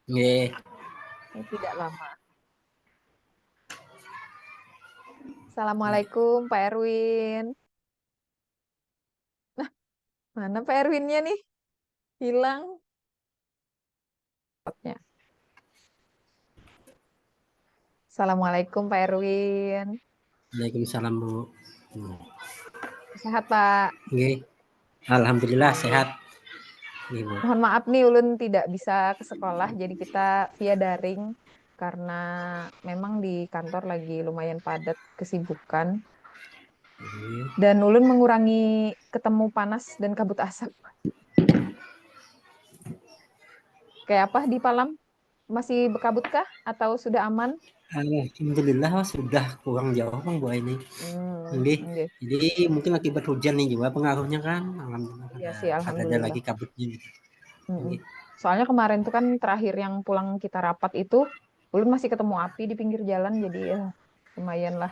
Nggih. Tidak lama. Assalamualaikum Pak Erwin. Nah, mana Pak Erwinnya nih? Hilang. Assalamualaikum Pak Erwin. Waalaikumsalam, Bu. Sehat Pak? Nggih. Alhamdulillah Nggih. sehat. Nggih, Bu. Mohon maaf nih Ulun tidak bisa ke sekolah, jadi kita via daring karena memang di kantor lagi lumayan padat kesibukan Nggih. dan Ulun mengurangi ketemu panas dan kabut asap. Kayak apa di Palam? Masih berkabut kah atau sudah aman? Alhamdulillah sudah kurang jauh Bang Bu ini. Nggih. Nggih. Jadi mungkin akibat hujan nih juga pengaruhnya kan. Alhamdulillah Iya sih, ada alhamdulillah. lagi kabutnya gitu. Mm-mm. Nggih. Soalnya kemarin tuh kan terakhir yang pulang kita rapat itu, ulun masih ketemu api di pinggir jalan, jadi ya lumayan lah.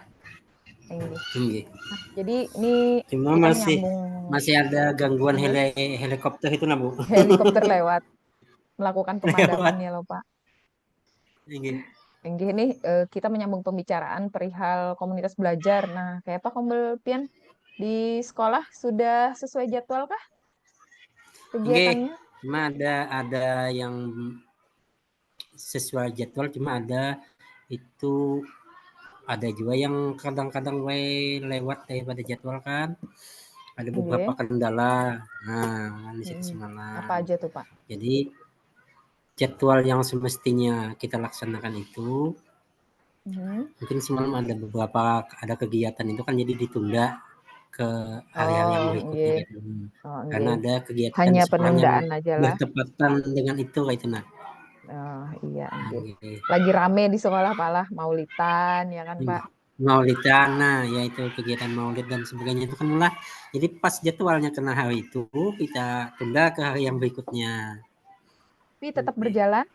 Tinggi. Nggih. Nah, jadi ini Cuma kita masih menyambung masih ada gangguan Mhm. helikopter itu nah, Bu. Helikopter lewat melakukan pemadaman Lewat. ya loh Pak. Nggih. Tinggi ini kita menyambung pembicaraan perihal komunitas belajar. Nah, kayak apa Kombel Pian di sekolah sudah sesuai jadwal kah Nggih. kegiatannya? Cuma ada yang sesuai jadwal, cuma itu ada juga yang kadang-kadang lewat daripada jadwal kan. Ada beberapa Oke. kendala. Nah, di situ Apa semalam. aja tuh Pak? Jadi jadwal yang semestinya kita laksanakan itu Mhm. mungkin semalam ada kegiatan itu kan jadi ditunda ke hari-hari yang Oh, berikutnya nggih. gitu. Oh, Karena nggih. ada kegiatan Hanya di sekolah yang penundaan aja lah. bertepatan dengan itu kayak itu nah. Oh, iya, Nah, nggih. gitu. Lagi rame di sekolah Palah, Maulitan ya kan, Pak? Maulidan, nah yaitu kegiatan maulid dan sebagainya itu kan mulai. Jadi pas jadwalnya kena hari itu kita tunda ke hari yang berikutnya. Tapi tetap berjalan.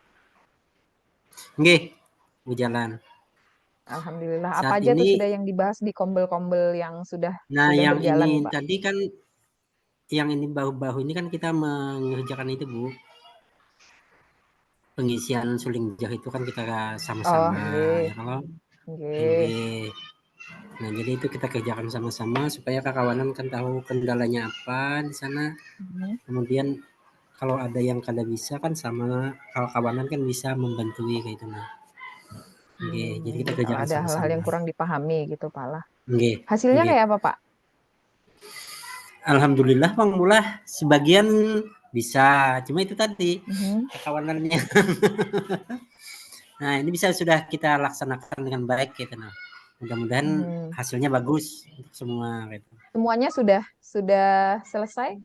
Nggih, berjalan. Alhamdulillah. Apa Saat aja tuh sudah ini, yang dibahas di kombel-kombel yang sudah nah sudah yang berjalan ini nih, Pak? tadi kan, yang ini baru-baru ini kan kita mengerjakan itu Bu, pengisian suling jar itu kan kita Oh, sama-sama nggih. ya kalau Nggih. nggih. Nah jadi itu kita kerjakan sama-sama supaya kakawanan kan tahu kendalanya apa di sana. Mhm. Kemudian kalau ada yang kada bisa kan sama kawan-kawanan kan bisa membantu kayak itu nah. Nggih, jadi kita Nggih. Kalau kerjakan ada hal-hal sama-sama. yang kurang dipahami gitu, Pak lah. Nggih, Hasilnya nggih. kayak apa, Pak? Alhamdulillah Bang Mullah sebagian bisa, cuma itu tadi Mhm. kawanannya. Nah, ini bisa sudah kita laksanakan dengan baik gitu nah. Mudah-mudahan Mhm. hasilnya bagus untuk semua gitu. Semuanya sudah selesai?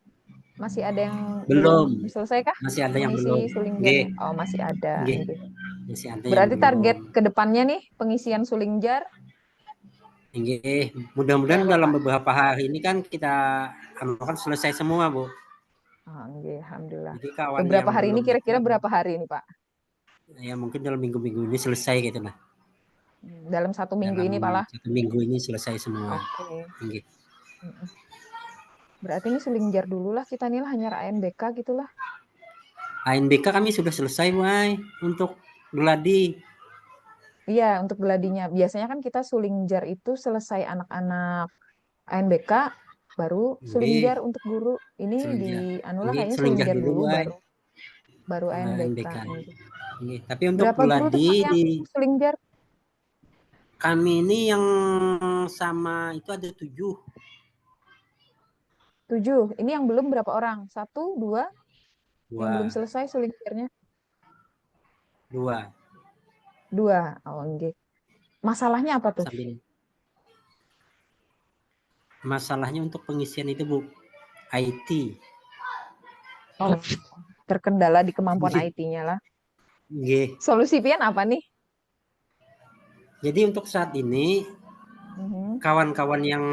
Masih ada yang belum Belum, selesai kah? masih ada yang Mengisi belum. suling Nggih, jarnya? Oh, masih ada. nggih, Nggih. masih ada yang Berarti target belum. ke depannya nih pengisian suling jar Nggih, kayak mudah-mudahan apa, dalam Pak? beberapa hari ini kan kita kan selesai semua, Bu. Oh, nggih, alhamdulillah. Jadi kawan Beberapa yang hari ini belum itu kira-kira berapa hari ini, Pak? ya mungkin dalam minggu-minggu ini selesai gitu nah. Dalam 1 minggu Dalam ini, Pak lah. 1 minggu ini selesai semua. Oke. Nggih. Mm-mm. Berarti ini suling jar dulu lah kita nih lah hanya ANBK gitulah. ANBK kami sudah selesai, Wai, untuk geladi. Iya, untuk geladinya. Biasanya kan kita suling jar itu selesai anak-anak ANBK baru suling jar Nggih, untuk guru. Ini di selinjah. anulah Nggih, kayaknya suling selinjah jar dulu, dulu Wai. baru baru ANBK. ANBK. Nggih, tapi untuk Berapa guru tuh geladi Pak yang di suling jar? kami ini yang sama itu ada 7. 7. Ini yang belum berapa orang? Satu, dua, yang belum 2, selesai suling jarnya? 2. 2. Oh, oke. Masalahnya apa tuh? Sambil masalahnya untuk pengisian itu, Bu, IT. Oh, terkendala di kemampuan Nggih. IT-nya lah. Nggih. Solusi pian apa nih? Jadi untuk saat ini Mhm. kawan-kawan yang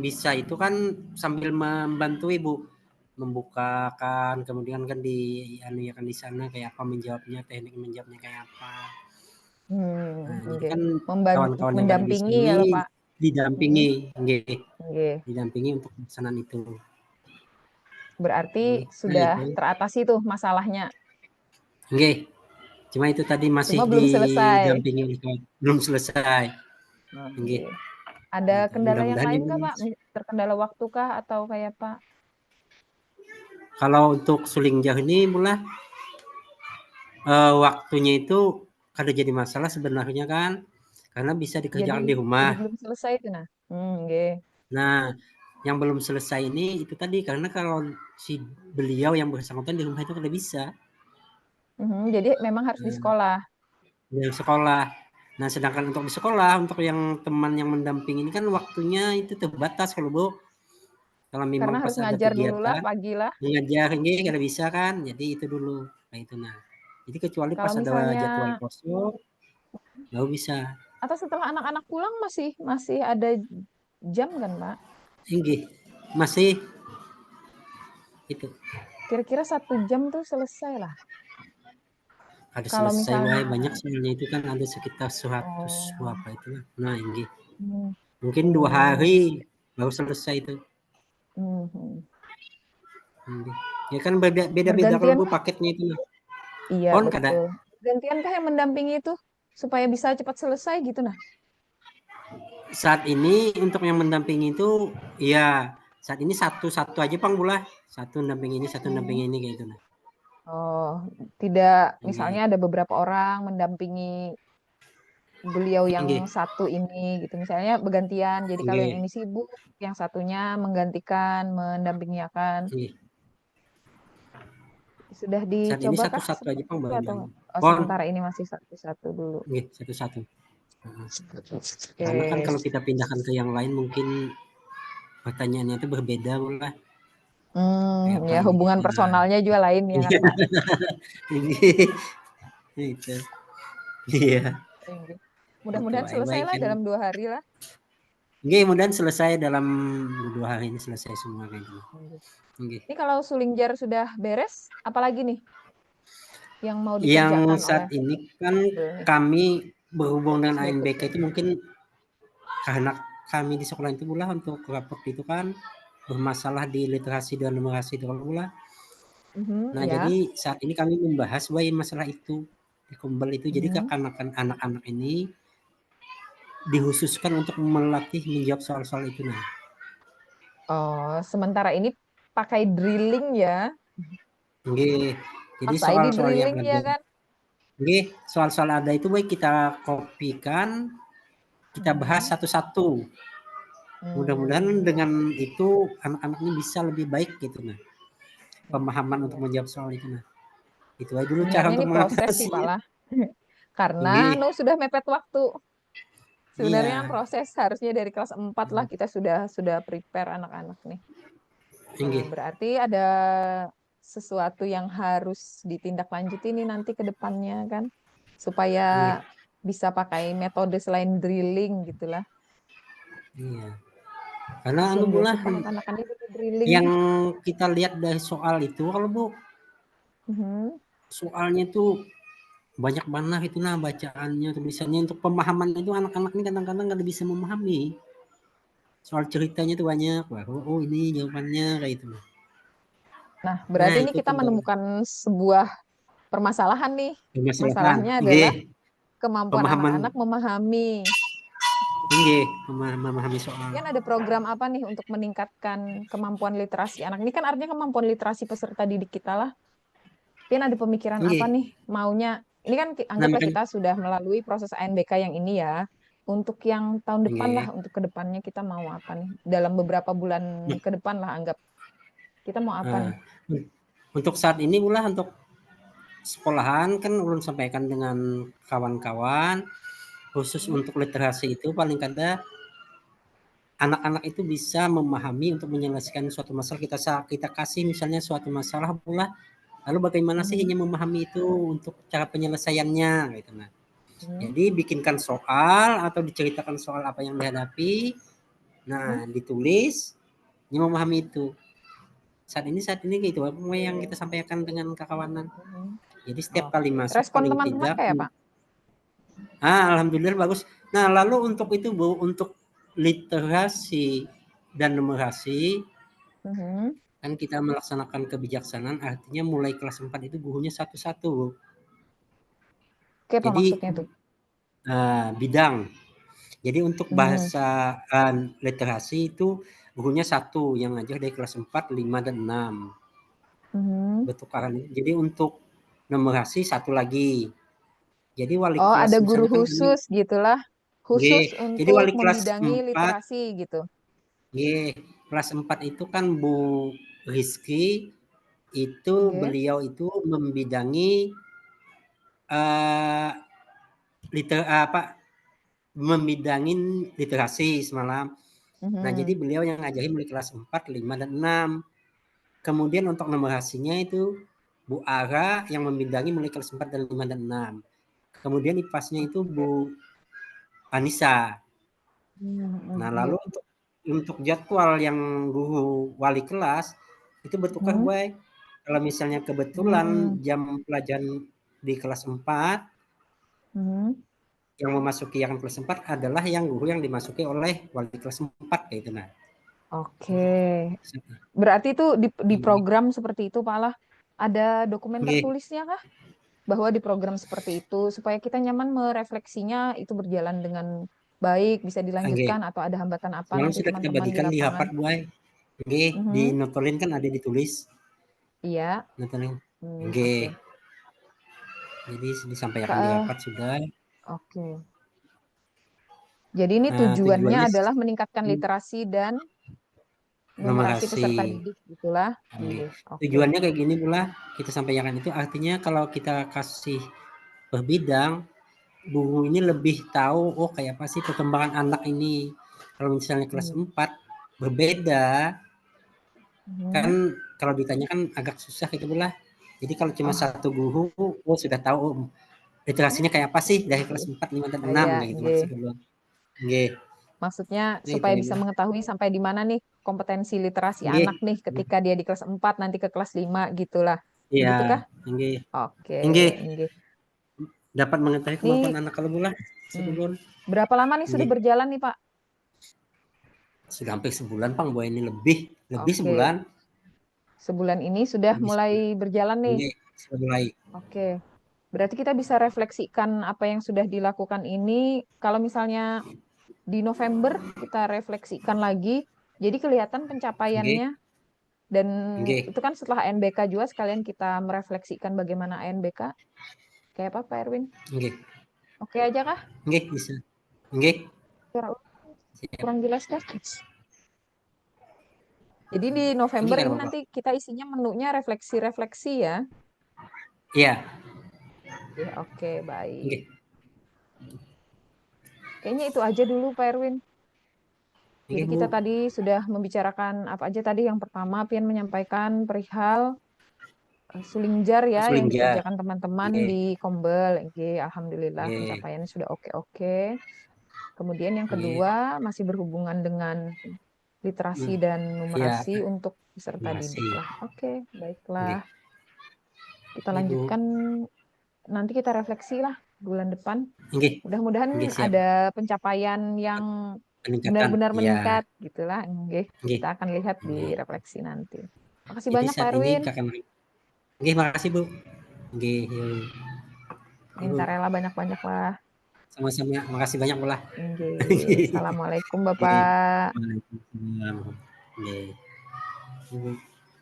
bisa itu kan sambil membantu Ibu membukakan, kemudian kan anu ya kan di sana kayak apa menjawabnya, teknik menjawabnya kayak apa. Nah, jadi Oke. kan kawan-kawan yang kada bisa Mendampingi ya ini loh Pak. Mhm. didampingi, nggih, Oke. didampingi untuk pelaksanaan itu. Berarti Nggih, nah sudah itu. teratasi tuh masalahnya. Nggih, Cuma itu tadi masih Cuma belum selesai. didampingi oleh belum selesai. Nggih, Oke. Ada gitu. kendala yang Mudah-mudahan lain ini kah Pak? Terkendala waktu kah atau kayak Pak? kalau untuk suling jauh ini mulai waktunya itu kada jadi masalah sebenarnya kan, karena bisa Jadi dikerjakan di rumah. jadi belum selesai itu nah. Nggih. Nah, yang belum selesai ini itu tadi karena kalau si beliau yang bersangkutan di rumah itu kada bisa. Jadi memang harus di Nah, sekolah. yang sekolah. Nah, sedangkan untuk di sekolah, untuk yang teman yang mendampingi ini kan waktunya itu terbatas kalau Bu. Kalau Karena memang pas harus ada ngajar dulu lah kegiatan, pagi lah. mengajar ini kada bisa kan, jadi itu dulu. Nah itu nah. Jadi kecuali Kalau pas ada misalnya jadwal kosong, baru bisa. atau setelah anak-anak pulang masih masih ada jam kan Pak? Inggih, masih itu. Kira-kira 1 jam tuh selesai lah. Ada Kalau selesai misalnya wae banyak soalnya itu kan ada sekitar 100 oh, berapa itu. Nah, inggih. hmm, Mungkin 2 oh, hari baru selesai itu. hmm. Inggih. Ya kan beda-beda kalau Bergantian Bu kah? paketnya itu. Iya Pon kada. betul. Bergantian kah yang mendampingi itu supaya bisa cepat selesai gitu nah? Saat ini untuk yang mendampingi itu ya saat ini satu-satu aja Pang Bulah. Satu mendampingi ini, satu Hmm. mendampingi ini kayak gitu nah. Oh, tidak misalnya Inggih. ada beberapa orang mendampingi beliau yang Inggih. satu ini gitu. Misalnya bergantian. Jadi kalau yang Inggih. ini sibuk, yang satunya menggantikan, mendampingi akan. Inggih. Sudah Saat ini dicobakah satu-satu aja seperti Pang itu baru atau bilang. oh, Pon, sementara ini masih satu-satu dulu? nggih, satu-satu. Karena kan Oke. kalau kita pindahkan ke yang lain mungkin pertanyaannya itu berbeda Bulah. Kayak apa Ya ini? hubungan Nah, personalnya juga lain ya kan, Pak? ini itu. Iya, Oke. itu Mudah-mudahan selesai baik lah kan. dalam 2 hari lah. Nggih, mudahan selesai dalam 2 hari ini selesai semua kayak gitu. Oke. Nggih. Ini kalau suling jar sudah beres, apalagi nih yang mau Yang dikerjakan saat oleh ini kan Abdul nih kami berhubung dengan ANBK berikutnya? itu mungkin karena kami di sekolah itu pula untuk raport itu kan bermasalah di literasi dan numerasi itu pula. Nah, Ya. jadi saat ini kami membahas bahwa masalah itu di Kumbel itu. Jadi Mhm. anak-anak ini dikhususkan untuk melatih menjawab soal-soal itu nah. Oh, sementara ini pakai drilling ya. Nggih. Jadi Pas ID soal-soal yang drilling ya ada kan? nggih, soal-soal ada itu baik kita kopikan, kita bahas Mhm. satu-satu. Mudah-mudahan Ya. dengan itu anak-anak ini bisa lebih baik gitu nah. Pemahaman untuk Iya. menjawab soal itu nah. Itu aja dulu cara Sebenarnya untuk ini proses sih Pak mengatasinya. lah. Karena Nggih. sudah mepet waktu. Sebenarnya kan Iya. proses harusnya dari kelas 4 lah kita sudah prepare anak-anak nih. Nah, Nggih. berarti ada sesuatu yang harus ditindaklanjuti nih nanti ke depannya kan, supaya Nggih. bisa pakai metode selain drilling gitulah. Iya. Karena anu Kasihan juga pula sih Pak anak-anak ini butuh drilling. yang kita lihat dari soal itu kalau Bu, Mhm. soalnya tuh banyak banget itu nah bacaannya, tulisannya untuk pemahaman itu anak-anak ini kadang-kadang nggak bisa memahami. Soal ceritanya tuh banyak. Wah, oh ini jawabannya kayak itu. Nah, Nah, berarti ini itu kita tuh menemukan sebuah permasalahan nih. permasalahan. Masalahnya adalah Nggih, kemampuan pemahaman anak-anak memahami. nggih, memahami soal. Kan ada program apa nih untuk meningkatkan kemampuan literasi anak? Ini kan artinya kemampuan literasi peserta didik kita lah. Pian ada pemikiran apa Nggih. nih maunya? Ini kan Nah, anggaplah makan kita sudah melalui proses ANBK yang ini ya. Untuk yang tahun depan lah, nggih. untuk ke depannya kita mau apa nih? Dalam beberapa bulan Nah, ke depan lah anggap. Kita mau apa nih? untuk saat ini pula untuk sekolahan kan ulun sampaikan dengan kawan-kawan khusus Hmm? untuk literasi itu paling kada anak-anak itu bisa memahami untuk menyelesaikan suatu masalah kita kasih misalnya suatu masalah pula lalu bagaimana sih Mhm. hanya memahami itu untuk cara penyelesaiannya gitu nah. Hmm? Jadi bikinkan soal atau diceritakan soal apa yang dihadapi, Hmm? nah ditulis, dia memahami itu. Saat ini gitu apa yang kita Oke. sampaikan dengan kekawanan. Mhm. Jadi setiap Oh. kali masuk Respon paling teman-teman tidak kayak Pak? alhamdulillah bagus. Nah, lalu untuk itu Bu, untuk literasi dan numerasi Mhm. kan kita melaksanakan kebijaksanaan artinya mulai kelas 4 itu gurunya satu-satu Bu. Oke, apa Jadi maksudnya tuh? bidang. Jadi untuk Mhm, bahasa literasi itu gurunya satu yang ngajar dari kelas 4, 5, dan 6 mhm. bertukaran. Jadi untuk numerasi satu lagi. Jadi wali Oh, kelas ada guru misalnya kan kami khusus gitulah, nggih, khusus jadi untuk wali kelas membidangi 4 literasi gitu? nggih, kelas 4 itu kan Bu Rizky, itu Nggih, beliau itu membidangi, eee, apa, membidangin literasi semalam. Nah, jadi mhm. beliau yang ngajarin mulai kelas 4, 5, dan 6. Kemudian untuk numerasinya itu Bu Ara yang membidangi mulai kelas 4 dan 5 dan 6. Kemudian IPAS-nya itu Oke. Bu Anissa. Mhm, Nah, lalu nggih. untuk jadwal yang guru wali kelas itu bertukar, Mhm, Boy. Kalau misalnya kebetulan mmm, jam pelajaran di kelas 4 mhm. yang memasuki yang kelas 4 adalah yang guru yang dimasuki oleh wali kelas 4 kayak itu nah. Oke. Berarti itu di program seperti itu, Pak lah. Ada dokumen Nggih, tertulisnya kah? Bahwa di program seperti itu supaya kita nyaman merefleksinya itu berjalan dengan baik, bisa nggih. dilanjutkan atau ada hambatan apa Semalam nanti sudah kita teman-teman di bagikan di lapangan. rapat, Boy. Nggih, di Mhm, notolin kan ada ditulis, iya. notolin. Oke. Nggih, jadi disampaikan di Ka- rapat sudah. oke. Jadi ini tujuannya Tujuannya adalah meningkatkan literasi dan numerasi numerasi. peserta didik gitulah. Nggih. Nggih, oke. Tujuannya kayak gini pula, kita sampaikan itu artinya kalau kita kasih per bidang, guru ini lebih tahu, oh kayak apa sih perkembangan anak ini. Kalau misalnya kelas Hmm. 4 berbeda, kan Mhm. kalau ditanya kan agak susah gitu pula. Jadi kalau cuma Oh, satu guru, oh sudah tahu oh, literasinya kayak apa sih dari kelas nggih. 4, 5, dan Ah, 6 ya, kayak gitu nggih. maksudnya. Nggih, Maksudnya nah itu supaya ya bisa pula. mengetahui sampai di mana nih kompetensi literasi Nggih. anak nih ketika dia di kelas 4 nanti ke kelas 5 gitulah. Iya, Begitu kah? nggih. Oke, Nggih, nggih. dapat mengetahui kemampuan Ini anak kalau pula hmm, sebelum. berapa lama nih sudah Nggih. berjalan nih, Pak? Sudah hampir sebulan, Bang, Boy ini lebih, lebih Oke, sebulan. sebulan ini sudah Lebih mulai sebulan. berjalan nih. Nggih, sudah mulai. Oke. Berarti kita bisa refleksikan apa yang sudah dilakukan ini. Kalau misalnya di November kita refleksikan lagi, jadi kelihatan Nggih, pencapaiannya. Dan nggih, itu kan setelah ANBK juga sekalian kita merefleksikan bagaimana ANBK. Kayak apa, Pak Erwin? nggih, Oke aja kah? nggih bisa. Nggih, Kurang siap. kurang jelas kah? Jadi di Nggih November kada ini apa-apa. nanti kita isinya menunya refleksi-refleksi ya. Iya, Ya, oke, baik. nggih. Kayaknya itu aja dulu, Pak Erwin. Jadi Nggih, kita Bu. tadi sudah membicarakan apa aja tadi. Yang pertama, Pian menyampaikan perihal suling jar ya yang Sulingjar. dikerjakan teman-teman Nggih, di Kombel. Oke, alhamdulillah nggih, pencapaiannya sudah oke-oke. Kemudian yang nggih. kedua masih berhubungan dengan literasi Mmm, dan iya, numerasi untuk peserta didik makasih. lah. Oke, baiklah. Nggih, Kita nggih, Bu. lanjutkan nanti kita refleksi lah bulan depan. Nggih, Mudah-mudahan nggih siap. ada pencapaian yang Peningkatan. benar-benar Iya, meningkat gitulah. Nggih, nggih, kita akan lihat di nggih. refleksi nanti. Makasih Jadi banyak Pak saat ini Erwin. Kakak nggih, makasih, Bu. Nggih, yuk. Minta Ibu, rela banyak-banyak lah. sama-sama. Makasih banyak pula. Nggih, Assalamualaikum Nggih. Bapak. Waalaikumsalam. Nggih. Ibu.